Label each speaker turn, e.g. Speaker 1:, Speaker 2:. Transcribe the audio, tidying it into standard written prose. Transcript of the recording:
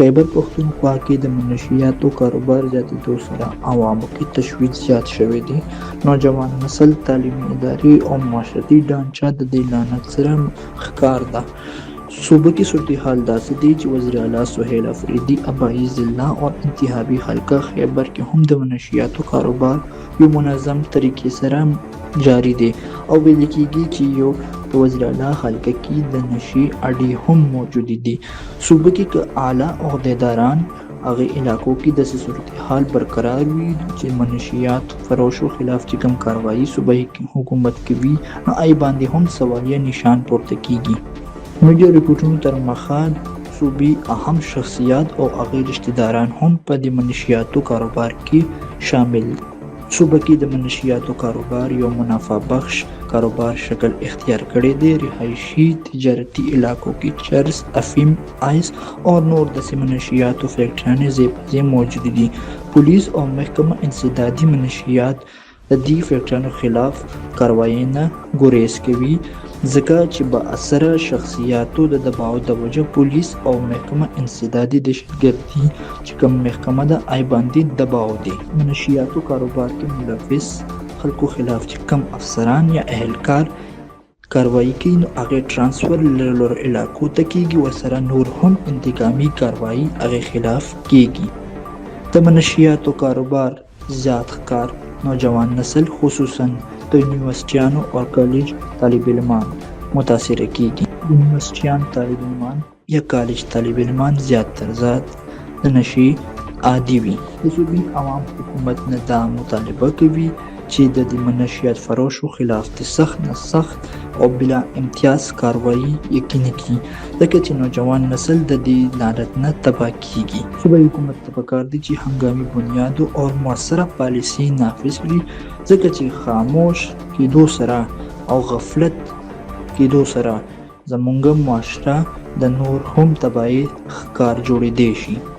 Speaker 1: خیبر پښتونخوا کې د منشیاتو کاروبار زیاتېدو سره عوامو کې تشویش زیات شوی دی. نوجوان نسل، تعلیمي ادارې او معاشرتي ډانچه د دې لعنت سره ښکار ده. صوبه کی صورتحال داسې دی چې وزیر اعلی سہیل افریدی ابائی ضلع اور انتخابی حلقہ خیبر کې هم د منشیاتو کاروبار یو منظم طریقې سره جاری دی او ویل کېږي چې یو د وزیر اعلی حلقه کې د نشي اډې هم موجود دي. صوبه کې که اعلی عہدیداران هغه علاقو کې داسې صورتحال برقرار وي چې منشیات فروشو خلاف چې کوم کاروایي صوبایي حکومت کوي نو ای باندې هم سوالیه نشان پورته کیږي. میډیا رپورټونو تر مخه صوبې اهم شخصیات او هغې رشتهداران هم په د منشیاتو کاروبار کې شامل دي. صوبه کې د منشیاتو کاروبار یو منافع بخش کاروبار شکل اختیار کړی دی. رهایشي تجارتي علاقو کې چرس، افیم، آیس او نور داسې منشیاتو فیکټریانې ځای په ځای موجود دي. پولیس او محکمه انسدادي منشیات د دې فیکټریانو خلاف کاروایي نه ګریز کوي ځکه چې با اثره شخصیاتو د دباو د وجه پولیس او محکمه انسدادي دهشتګردي چې کوم محکمه ده ای باندې دباو دی. منشیاتو کاروبار کې ملوث خلکو خلاف چې کم افسران یا اهلکار کاروایي کوي نو هغې ټرانسفر لرلو علاقو ته کیږي، ورسره نور هم انتقامي کاروایي هغې خلاف کیږي. د منشیاتو کاروبار زیات ښکار نوجوان نسل خصوصا د یونیورسټیانو او کالج طالب علمان متاثره کیږي. یونیورسټیان طالب علمان یا کالج طالب علمان زیاتره ذات د نشي عادي وي. د صوبې عوام حکومت نه دا مطالبه کوي چې د دې منشیات فروشو خلاف د سخت نه سخت او بلا امتیاز کاروایي یقیني کړي ځکه چې نوجوان نسل د دې لعنت نه تباه کیږي. صوبایي حکومت ته پکار دی چې هنګامي بنیادو او مؤثره پالیسي نافذ کړي ځکه چې خاموش کېدو سره او غفلت کېدو سره زموږ معاشره د نور هم تباهي ښکار جوړېدی شي.